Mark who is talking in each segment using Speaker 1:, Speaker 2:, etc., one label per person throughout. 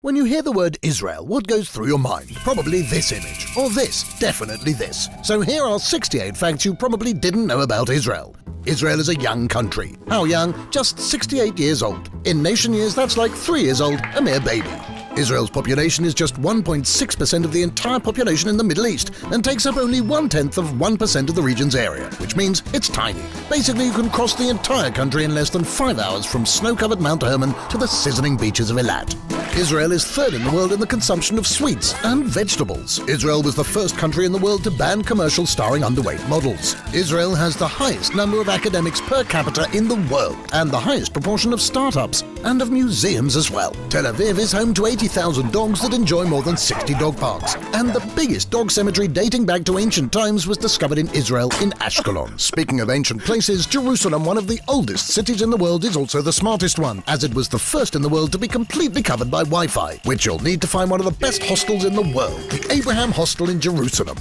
Speaker 1: When you hear the word Israel, what goes through your mind? Probably this image, or this, definitely this. So here are 68 facts you probably didn't know about Israel. Israel is a young country. How young? Just 68 years old. In nation years, that's like 3 years old, a mere baby. Israel's population is just 1.6% of the entire population in the Middle East and takes up only 1/10 of the region's area, which means it's tiny. Basically, you can cross the entire country in less than 5 hours from snow-covered Mount Hermon to the sizzling beaches of Eilat. Israel is third in the world in the consumption of sweets and vegetables. Israel was the first country in the world to ban commercials starring underweight models. Israel has the highest number of academics per capita in the world and the highest proportion of startups and of museums as well. Tel Aviv is home to 80,000 dogs that enjoy more than 60 dog parks. And the biggest dog cemetery dating back to ancient times was discovered in Israel in Ashkelon. Speaking of ancient places, Jerusalem, one of the oldest cities in the world, is also the smartest one, as it was the first in the world to be completely covered by Wi-Fi, which you'll need to find one of the best hostels in the world, the Abraham Hostel in Jerusalem.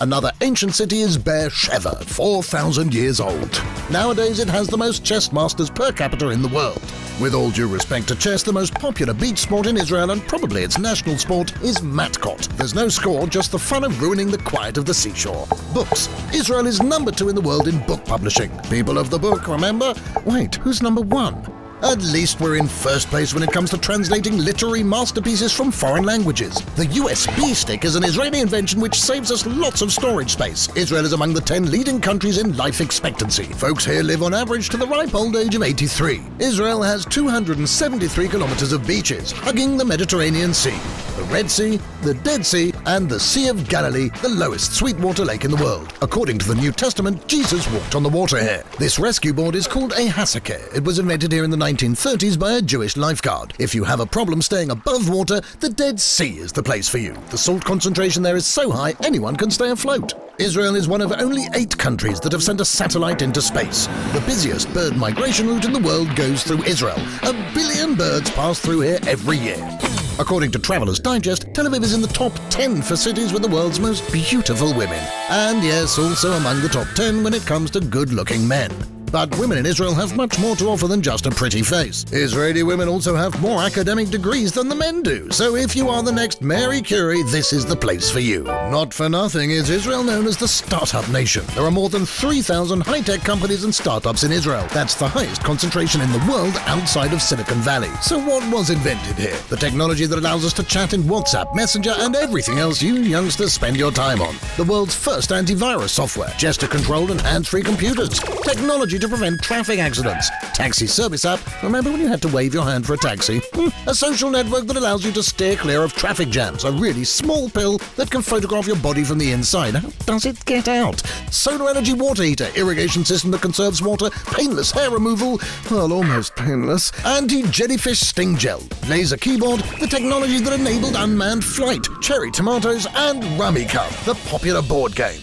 Speaker 1: Another ancient city is Beersheba, 4,000 years old. Nowadays it has the most chess masters per capita in the world. With all due respect to chess, the most popular beach sport in Israel, and probably its national sport, is matkot. There's no score, just the fun of ruining the quiet of the seashore. Books. Israel is number 2 in the world in book publishing. People of the book, remember? Wait, who's number 1? At least we're in first place when it comes to translating literary masterpieces from foreign languages. The USB stick is an Israeli invention which saves us lots of storage space. Israel is among the 10 leading countries in life expectancy. Folks here live on average to the ripe old age of 83. Israel has 273 kilometers of beaches, hugging the Mediterranean Sea, the Red Sea, the Dead Sea, and the Sea of Galilee, the lowest sweetwater lake in the world. According to the New Testament, Jesus walked on the water here. This rescue board is called a hasakeh. It was invented here in the 1930s by a Jewish lifeguard. If you have a problem staying above water, the Dead Sea is the place for you. The salt concentration there is so high, anyone can stay afloat. Israel is one of only 8 countries that have sent a satellite into space. The busiest bird migration route in the world goes through Israel. 1 billion birds pass through here every year. According to Traveller's Digest, Tel Aviv is in the top 10 for cities with the world's most beautiful women. And yes, also among the top 10 when it comes to good-looking men. But women in Israel have much more to offer than just a pretty face. Israeli women also have more academic degrees than the men do, so if you are the next Mary Curie, this is the place for you. Not for nothing is Israel known as the startup nation. There are more than 3,000 high-tech companies and startups in Israel. That's the highest concentration in the world outside of Silicon Valley. So what was invented here? The technology that allows us to chat in WhatsApp, Messenger, and everything else you youngsters spend your time on. The world's first antivirus software, gesture-controlled and hands-free computers, technology to prevent traffic accidents, taxi service app, remember when you had to wave your hand for a taxi? A social network that allows you to steer clear of traffic jams, a really small pill that can photograph your body from the inside. How does it get out? Solar energy water heater, irrigation system that conserves water, painless hair removal, well, almost painless, anti-jellyfish sting gel, laser keyboard, the technology that enabled unmanned flight, cherry tomatoes, and Rummy Cup, the popular board game.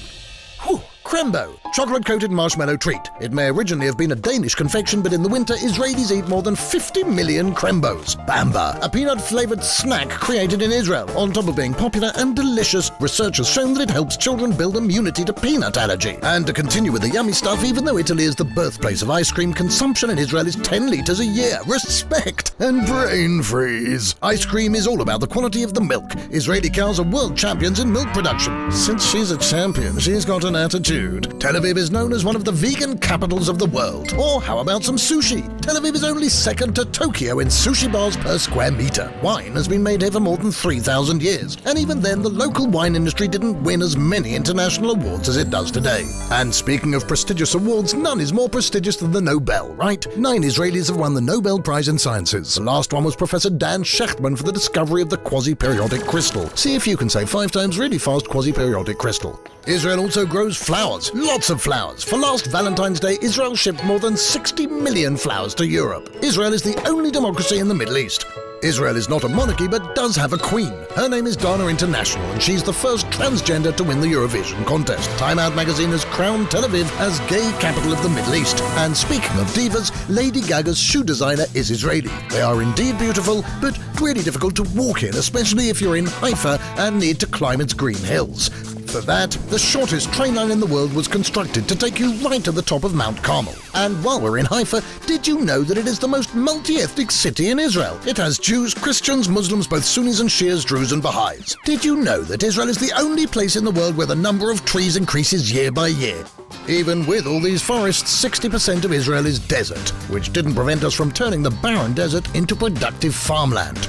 Speaker 1: Whew. Crembo, chocolate-coated marshmallow treat. It may originally have been a Danish confection, but in the winter, Israelis eat more than 50 million crembos. Bamba, a peanut-flavored snack created in Israel. On top of being popular and delicious, research has shown that it helps children build immunity to peanut allergy. And to continue with the yummy stuff, even though Italy is the birthplace of ice cream, consumption in Israel is 10 liters a year. Respect and brain freeze. Ice cream is all about the quality of the milk. Israeli cows are world champions in milk production. Since she's a champion, she's got an attitude. Tel Aviv is known as one of the vegan capitals of the world. Or how about some sushi? Tel Aviv is only second to Tokyo in sushi bars per square meter. Wine has been made here for more than 3,000 years. And even then, the local wine industry didn't win as many international awards as it does today. And speaking of prestigious awards, none is more prestigious than the Nobel, right? 9 Israelis have won the Nobel Prize in Sciences. The last one was Professor Dan Shechtman for the discovery of the quasi-periodic crystal. See if you can say 5 times really fast quasi-periodic crystal. Israel also grows flowers, lots of flowers. For last Valentine's Day, Israel shipped more than 60 million flowers to Europe. Israel is the only democracy in the Middle East. Israel is not a monarchy but does have a queen. Her name is Dana International and she's the first transgender to win the Eurovision contest. Time Out magazine has crowned Tel Aviv as gay capital of the Middle East. And speaking of divas, Lady Gaga's shoe designer is Israeli. They are indeed beautiful, but really difficult to walk in, especially if you're in Haifa and need to climb its green hills. For that, the shortest train line in the world was constructed to take you right to the top of Mount Carmel. And while we're in Haifa, did you know that it is the most multi-ethnic city in Israel? It has Jews, Christians, Muslims, both Sunnis and Shias, Druze and Baha'is. Did you know that Israel is the only place in the world where the number of trees increases year by year? Even with all these forests, 60% of Israel is desert, which didn't prevent us from turning the barren desert into productive farmland.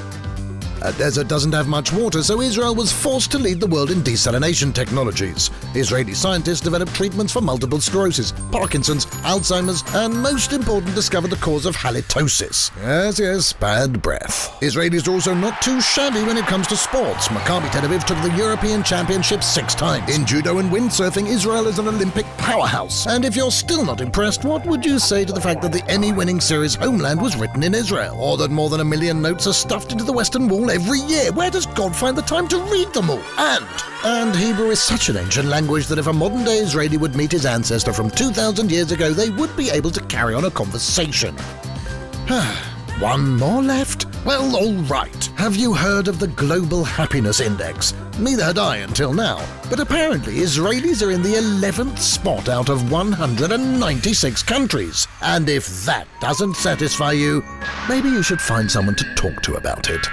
Speaker 1: A desert doesn't have much water, so Israel was forced to lead the world in desalination technologies. Israeli scientists developed treatments for multiple sclerosis, Parkinson's, Alzheimer's, and most important, discovered the cause of halitosis. Yes, bad breath. Israelis are also not too shabby when it comes to sports. Maccabi Tel Aviv took the European Championship 6 times. In judo and windsurfing, Israel is an Olympic powerhouse. And if you're still not impressed, what would you say to the fact that the Emmy-winning series Homeland was written in Israel? Or that more than 1 million notes are stuffed into the Western Wall every year? Where does God find the time to read them all? And Hebrew is such an ancient language that if a modern-day Israeli would meet his ancestor from 2,000 years ago, they would be able to carry on a conversation. One more left? Well, all right. Have you heard of the Global Happiness Index? Neither had I until now. But apparently Israelis are in the 11th spot out of 196 countries. And if that doesn't satisfy you, maybe you should find someone to talk to about it.